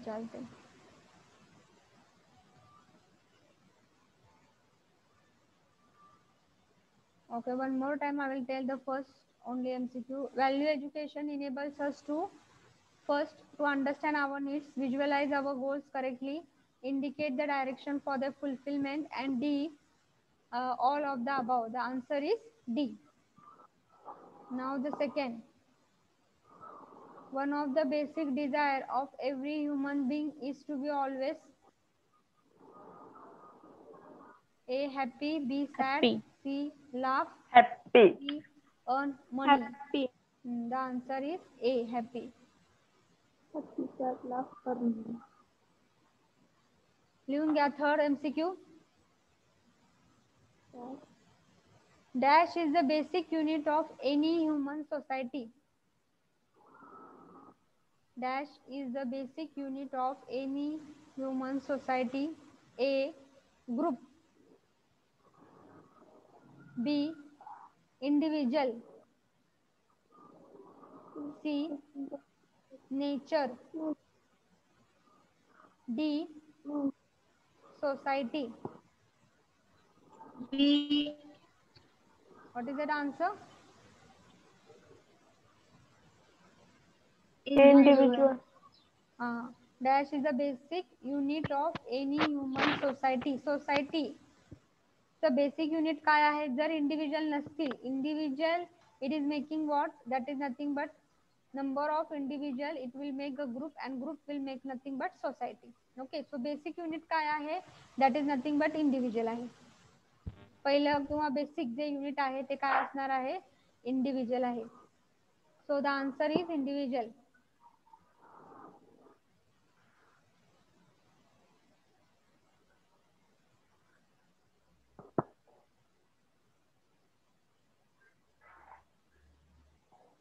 चालते. Okay, one more time I will tell the first only MCQ. Value education enables us to first to understand our needs, visualize our goals correctly, indicate the direction for their fulfillment, and D, all of the above. The answer is D. Now the second. One of the basic desire of every human being is to be always A. Happy, B. Sad, Happy. C. Laugh, Happy. D. Earn money. Happy. The answer is A. Happy. Happy, sad, laugh, earn. लिहून घ्या third MCQ. Dash is the basic unit of any human society. Dash is the basic unit of any human society. A. Group. B. Individual. C. Nature. D. Society. B. What is that answer? Individual. Dash is the basic unit of any human society. Society. The basic unit काय आहे? जर individual नसतील, individual it is making what? That is nothing but number of individual. It will make a group and group will make nothing but society. Okay, so basic unit काय आहे? That is nothing but individual आहे. पहिलं किंवा basic जे unit आहे ते काय असणार आहे? इंडिव्हिज्युअल आहे. सो the answer is individual.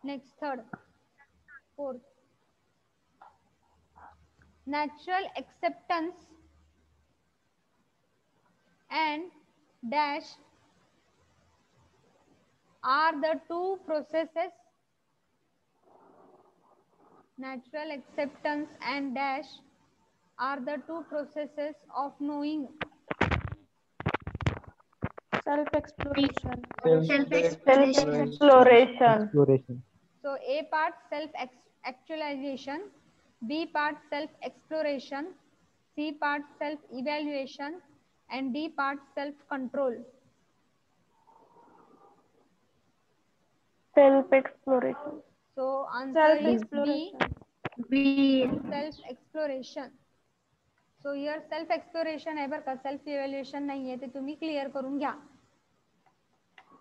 Next, third, fourth. Natural acceptance and dash are the two processes. Natural acceptance and dash are the two processes of knowing. Self-exploration. Exploration. So A part self-actualization, B part self-exploration, C part self-evaluation, and D part self-control. Self-exploration. So answer is B, B. self-exploration. So here self-exploration आहे बरं का, self-evaluation नाही आहे, ते तुम्ही clear करून घ्या.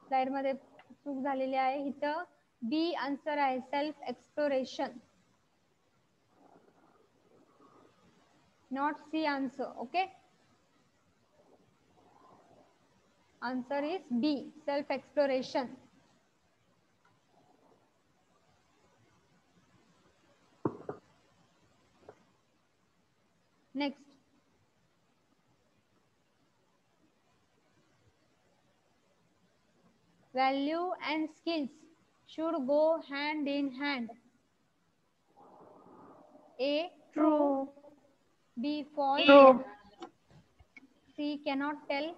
Slide मध्ये चूक झालेली आहे. इथं बी आन्सर आहे, self exploration, not C answer. Okay, answer is B, self exploration. Next, value and skills should go hand in hand. A, true, B, false, True. C, cannot tell,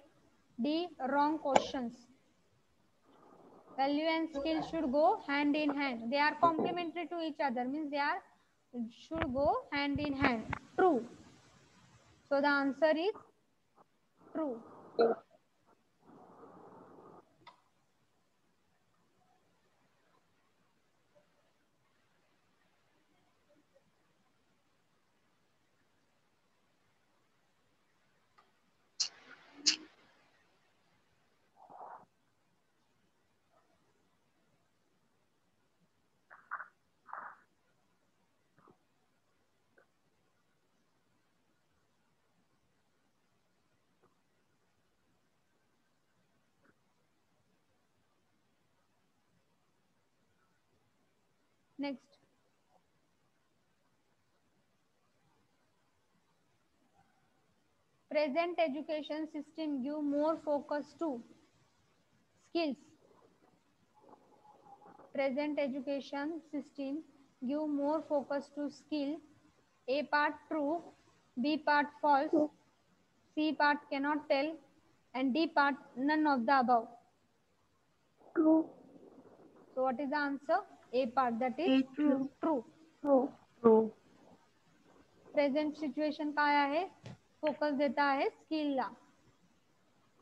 D, wrong questions. Value and skills should go hand in hand. They are complementary to each other, means they are should go hand in hand. True. So the answer is true. Next, present education system give more focus to skills. Present education system give more focus to skill. A part true, B part false, True. C part cannot tell, and D part none of the above. True. So what is the answer? A part, that is True. true. True. True. Present situation काय आहे? Focus देता आहे स्किलला.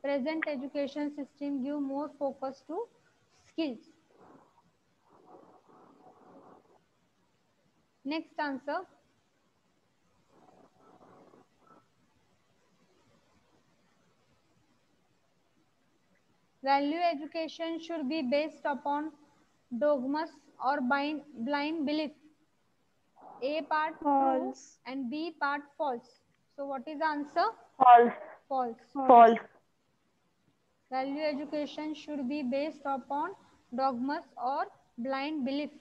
Present education system give more focus to skills. Next answer. Value education should be based upon dogmas or blind belief. A part true False. and B part false. So what is the answer? False. False. False. Value education should be based upon dogmas or blind belief.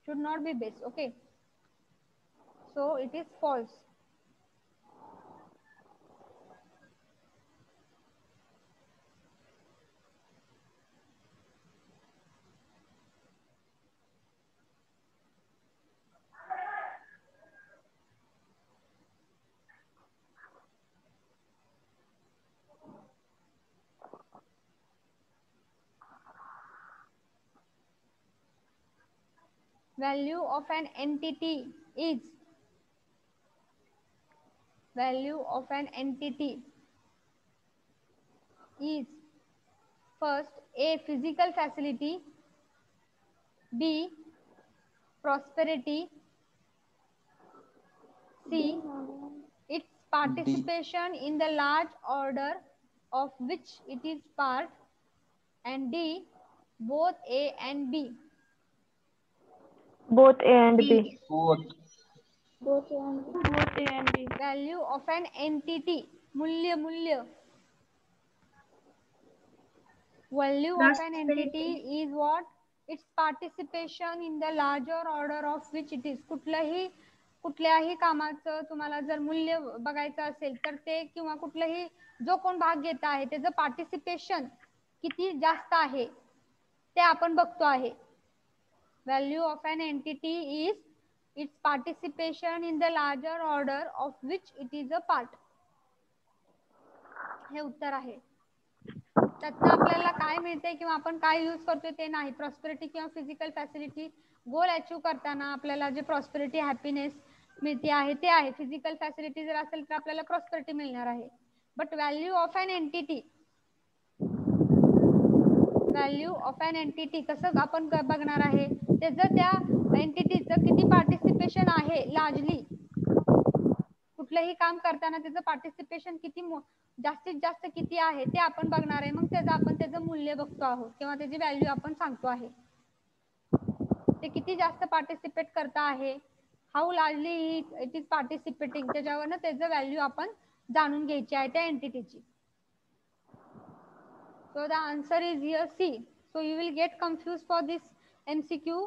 Should not be based. Okay. So it is false. Value of an entity is. Value of an entity is first A, physical facility, B, prosperity, C, its participation in the large order of which it is part, and D, both A and B. Both A and B. Both A and B. Value of an entity, मूल्य. Value of an entity is what? Its participation in the larger order of which it is. कुठल्याही कामाचं तुम्हाला जर मूल्य बघायचं असेल तर ते किंवा कुठलंही जो कोण भाग घेत आहे त्याचं पार्टिसिपेशन किती जास्त आहे ते आपण बघतो आहे. Value of an entity is its participation in the larger order of which it is a part. हे उत्तर आहे. त्यातनं आपल्याला काय मिळते किंवा आपण काय यूज करतोय ते नाही. प्रॉस्पेरिटी किंवा फिजिकल फॅसिलिटी गोल अचीव करताना आपल्याला जे प्रॉस्पेरिटी हॅपीनेस मिळते आहे ते आहे. फिजिकल फॅसिलिटी जर असेल तर आपल्याला प्रॉस्पेरिटी मिळणार आहे. But value of an entity, value of an entity कसं आपण बघणार आहे, त्याचं त्या एंटिटीचं किती पार्टिसिपेशन आहे लार्जली, कुठलंही काम करताना त्याचं पार्टिसिपेशन किती जास्तीत जास्त किती आहे ते आपण बघणार आहे. मग आपण त्याचं मूल्य बघतो आहोत किंवा त्याची व्हॅल्यू आपण सांगतो आहे. ते किती जास्त पार्टिसिपेट करता आहे, हाऊ लार्जली इट इज पार्टिसिपेटिंग, त्याच्यावरनं त्याचं व्हॅल्यू आपण जाणून घ्यायची आहे त्या एंटिटीची. So the answer is here C. So you will get confused for this MCQ.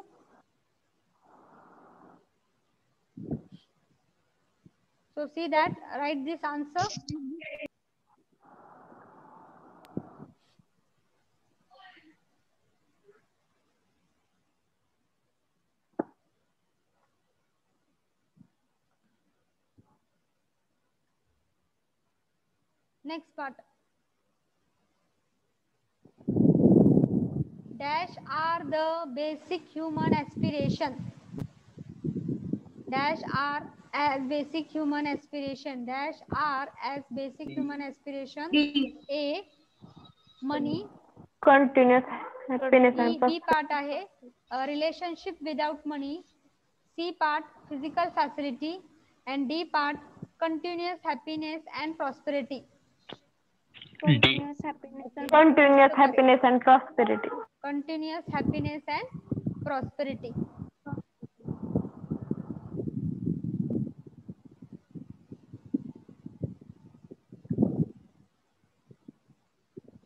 So see that, write this answer. Next part. Dash are the basic human aspiration. Dash are as basic human aspiration. Dash are as basic human aspiration. A, money. Continuous happiness and B part आहे relationship without money. C part physical facility, and D part continuous happiness and prosperity. Continuous happiness and continuous happiness and prosperity. Continuous happiness and prosperity.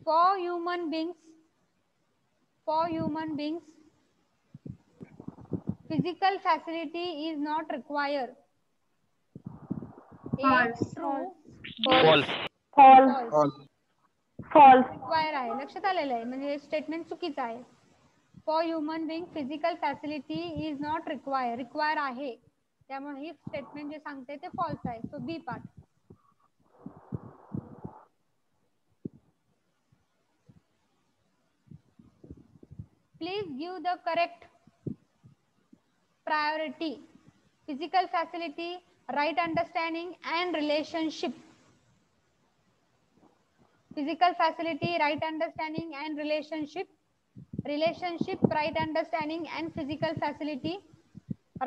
For human beings, physical facility is not required. A, true. False. Require आहे. लक्षात आलेलं आहे, म्हणजे statement चुकीचं आहे. For human being physical facility is not require. Require आहे, त्यामुळे ही स्टेटमेंट जे सांगते ते फॉल्स आहे. So B part. Please give the correct priority. Physical facility, right understanding and relationship. Physical facility, right understanding and relationship. Relationship, right understanding and physical facility.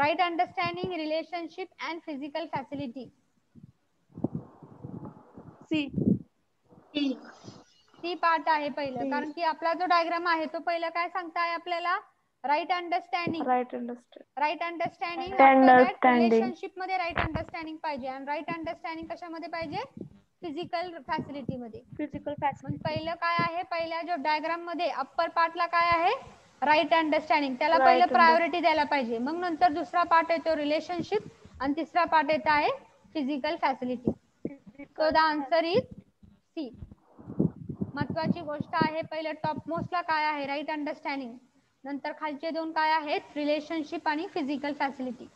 Right understanding, relationship and physical facility. C. C part आहे पहिलं, कारण की आपला जो diagram आहे तो पहिला काय सांगताय आपल्याला, right understanding. Right understanding after that relationship मध्ये राईट अंडरस्टँडिंग पाहिजे, आणि राईट अंडरस्टँडिंग कशामध्ये पाहिजे, फिजिकल फॅसिलिटी मध्ये. मग पहिलं काय आहे, पहिल्या जो डायग्राम मध्ये अप्पर पार्टला काय आहे, राईट अंडरस्टँडिंग, त्याला पहिलं प्रायोरिटी द्यायला पाहिजे. मग नंतर दुसरा पार्ट येतो रिलेशनशिप, आणि तिसरा पार्ट येत आहे physical facility. So the answer is C. महत्वाची गोष्ट आहे, पहिलं टॉप मोस्टला काय आहे, राईट अंडरस्टँडिंग, नंतर खालचे दोन काय आहेत, रिलेशनशिप आणि physical facility.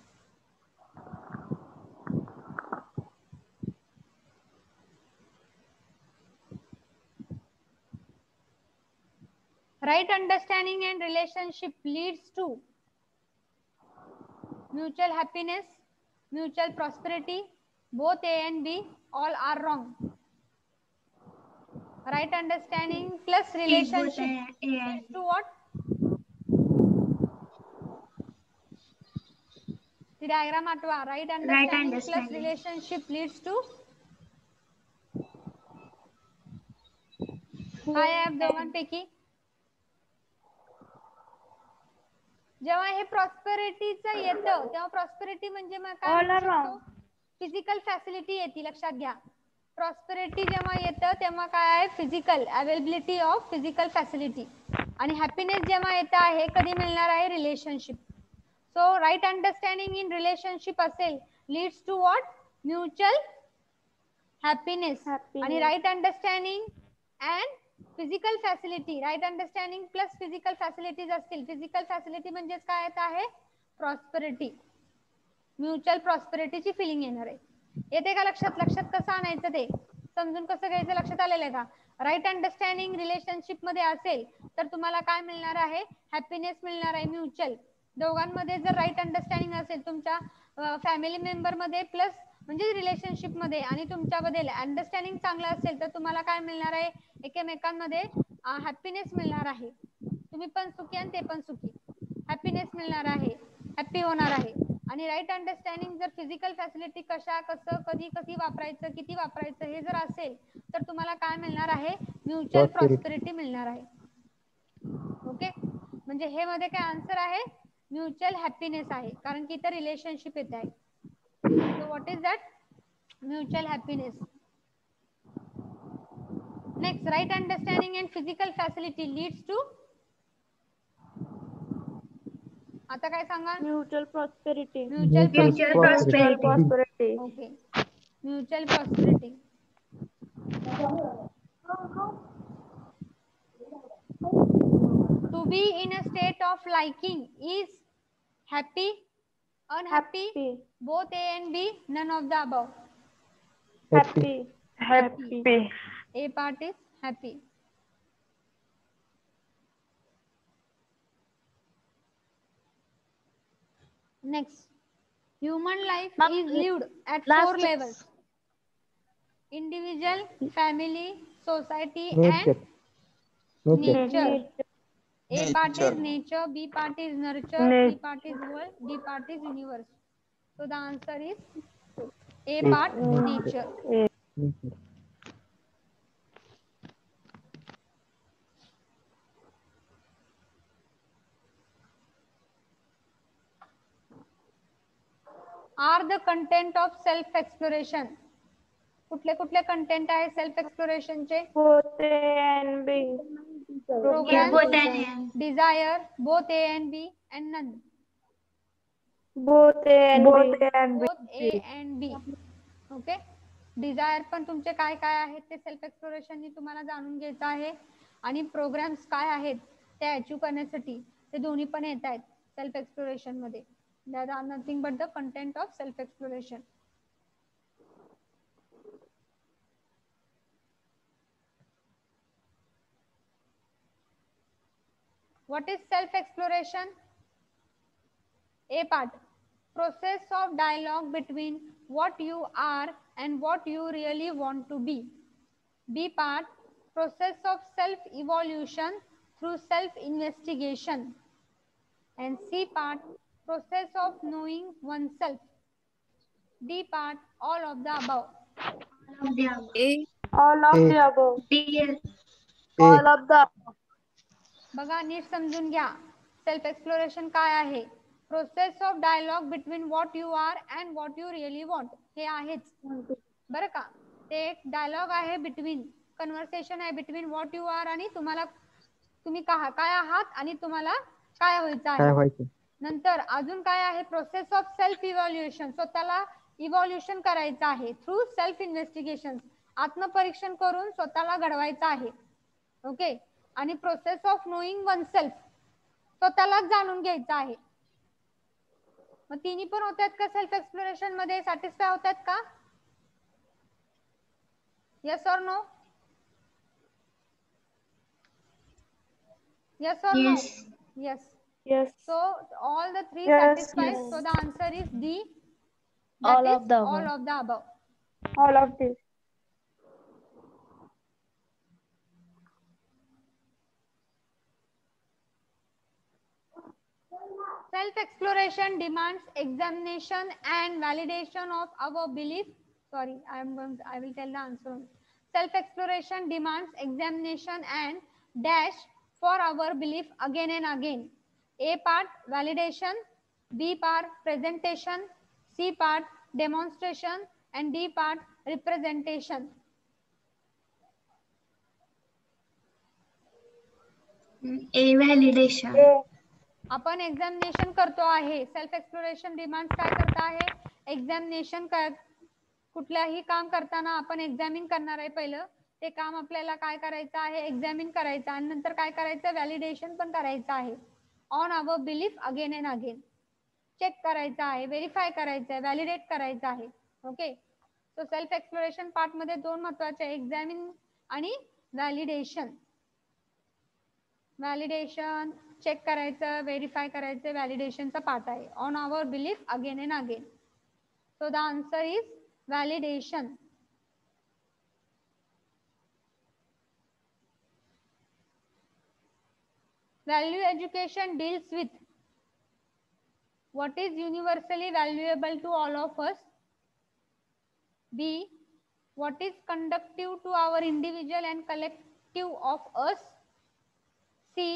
Right understanding and relationship leads to mutual happiness, mutual prosperity, both A and B, all are wrong. Right understanding plus relationship leads to what? The diagram आठवा. Right understanding plus relationship leads to काय आहे दोघांपैकी? जेव्हा हे प्रॉस्पेरिटीचं येतं तेव्हा prosperity म्हणजे मग काय म्हणू शकतो, फिजिकल फॅसिलिटी येते, लक्षात घ्या. प्रॉस्पेरिटी जेव्हा येतं तेव्हा काय आहे, physical availability of physical facility. आणि हॅपीनेस जेव्हा येतं आहे कधी मिळणार आहे, relationship. So right understanding in relationship असेल leads to what, mutual happiness. आणि right understanding and physical facility, right understanding plus physical facilities असतील. फिजिकल फॅसिलिटी म्हणजेच काय येत आहे, प्रॉस्पेरिटी, म्युच्युअल प्रॉस्पेरिटीची फिलिंग येणार आहे. येते का लक्षात? लक्षात कसं आणायचं ते समजून कसं घ्यायचं, लक्षात आलेलं आहे का? राईट अंडरस्टँडिंग रिलेशनशिप मध्ये असेल तर तुम्हाला काय मिळणार आहे, हॅपीनेस मिळणार आहे, म्युच्युअल. दोघांमध्ये जर राईट अंडरस्टँडिंग असेल तुमच्या फॅमिली मेंबर मध्ये प्लस म्हणजे रिलेशनशिप मध्ये, आणि तुमच्याबद्दल अंडरस्टँडिंग चांगलं असेल तर तुम्हाला काय मिळणार आहे, एकमेकांमध्ये हॅपीनेस मिळणार आहे. तुम्ही पण सुखी आणि ते पण सुखी, हॅपीनेस मिळणार आहे, हॅपी होणार आहे. आणि राईट अंडरस्टँडिंग जर फिजिकल फॅसिलिटी कशा, कसं, कधी कधी वापरायचं, किती वापरायचं हे जर असेल तर तुम्हाला काय मिळणार आहे, म्युच्युअल प्रॉस्पेरिटी मिळणार आहे. ओके, म्हणजे हे मध्ये काय आन्सर आहे, म्युच्युअल हॅपीनेस आहे, कारण की इथं रिलेशनशिप येत आहे. So what is that, mutual happiness. Next, right understanding and physical facility leads to, आता काय सांगा, mutual prosperity. Mutual Prosperity. Okay, mutual prosperity. To be in a state of liking is happy, unhappy, both A and B, none of the above. Happy. A part is happy. Next, human life is lived at 4 levels: individual, family, society and nature. A part is nature, B part is nurture, C part is world, D part is universe. So the answer is A part, nature. Are the content of self exploration? कुठले कुठले content आहे self exploration चे? Both A and B. Program, desire, both A and B, and none. Both A and B. Both A and B. Okay, desire पण तुमचे काय काय आहेत ते सेल्फ एक्सप्लोरेशन तुम्हाला जाणून घ्यायचं आहे, आणि प्रोग्राम्स काय आहेत ते अचीव करण्यासाठी ते दोन्ही पण येत आहेत सेल्फ एक्सप्लोरेशन मध्ये. That are nothing but the content of self-exploration. What is self-exploration? A part, process of dialogue between what you are and what you really want to be. B part, process of self-evolution through self-investigation. And C part, process of knowing oneself. D part, all of the above. A. All of A. the above. A. All of the above. बघा नीट समजून घ्या. Self exploration काय आहे? Process of dialogue between what you are and what you really want. हे आहेच बरं का. ते एक डायलॉग आहे बिटवीन, कन्व्हर्सेशन आहे बिटवीन व्हॉट यू आर आणि तुम्हाला, तुम्ही काय आहात आणि तुम्हाला काय व्हायचं आहे. नंतर अजून काय आहे? प्रोसेस ऑफ सेल्फ इव्हॅल्युएशन, स्वतःला इव्हॉल्युशन करायचं आहे थ्रू सेल्फ इन्व्हेस्टिगेशन, आत्मपरीक्षण करून स्वतःला घडवायचं आहे. ओके. आणि प्रोसेस ऑफ नोईंग वनसेल्फ, स्वतःलाच जाणून घ्यायचं आहे. मग तिन्ही पण होतात का सेल्फ एक्सप्लोरेशन मध्ये? सॅटिस्फाय होतात का? Yes or no? Yes or no? Yes. Yes. So all the three Yes, satisfies. yes. So the answer is D. That All is of the all above. of the above. All of this. Self-exploration demands examination and validation of our belief. Sorry, I will tell the answer. Self-exploration demands examination and dash for our belief again and again. A part, validation. B part, presentation. C part, demonstration. And D part, representation. A. Validation. A. आपण examination करतो आहे. Self exploration demands काय करत आहे? Examination. कुठल्याही काम करताना आपण एक्झामिन करणार आहे. पहिलं ते काम आपल्याला काय करायचं आहे? एक्झामिन करायचं आणि नंतर काय करायचं? व्हॅलिडेशन पण करायचं आहे. On our belief again and again. Check करायचं आहे, व्हेरीफाय करायचं आहे, व्हॅलिडेट करायचं आहे. Okay. So self exploration part मध्ये दोन महत्वाचे आहे, एक्झामिन आणि व्हॅलिडेशन. व्हॅलिडेशन चेक करायचं, व्हेरीफाय करायचं, व्हॅलिडेशनचा पार्ट आहे. On our belief again and again. So the answer is validation. Value education deals with what is universally valuable to all of us. B. What is conducive to our individual and collective of us. C.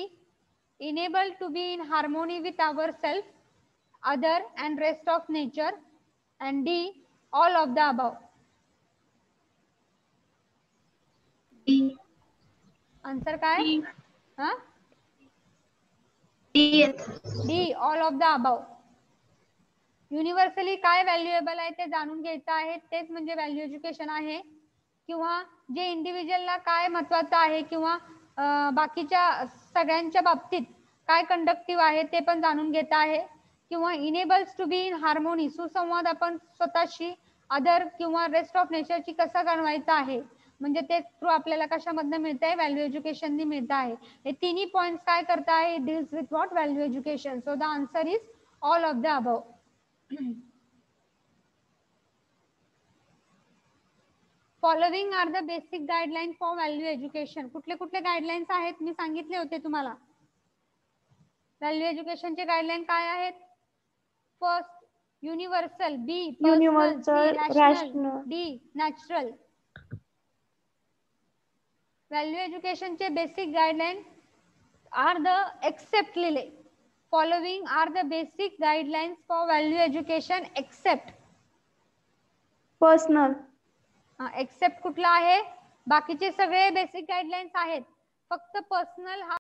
Enable to be in harmony with ourselves, other and rest of nature. And D. All of the above. D. Answer काय? हाँ? D. All of the above. Universally काय valuable आहे ते जाणून घ्यायचं आहे, तेच म्हणजे व्हॅल्यू एज्युकेशन आहे. किंवा जे इंडिव्हिज्युअलला काय महत्वाचं आहे किंवा बाकीच्या सगळ्यांच्या बाबतीत काय कंडक्टिव्ह आहे ते पण जाणून घेत आहे. किंवा enables to be in harmony, सुसंवाद आपण स्वतःशी, अदर किंवा रेस्ट ऑफ नेचरची कसा बनवायचा आहे, म्हणजे ते थ्रू आपल्याला कशामधनं मिळत आहे? व्हॅल्यू एज्युकेशननी मिळत आहे. हे तिन्ही पॉइंट्स काय करत आहे? Deals with what? Value education. So the answer is all of the above. Following are the basic guideline for value education. कुठले कुठले गाइडलाइन्स आहेत मी सांगितले होते तुम्हाला. व्हॅल्यू एज्युकेशनचे गाइडलाइन काय आहेत? First universal, B personal, C rational, D natural. Value एज्युकेशनचे basic guideline are the except लिहिले. Following are the basic guidelines for value education except personal. Except कुठला आहे? बाकीचे सगळे बेसिक गाइडलाइन्स आहेत, फक्त पर्सनल हा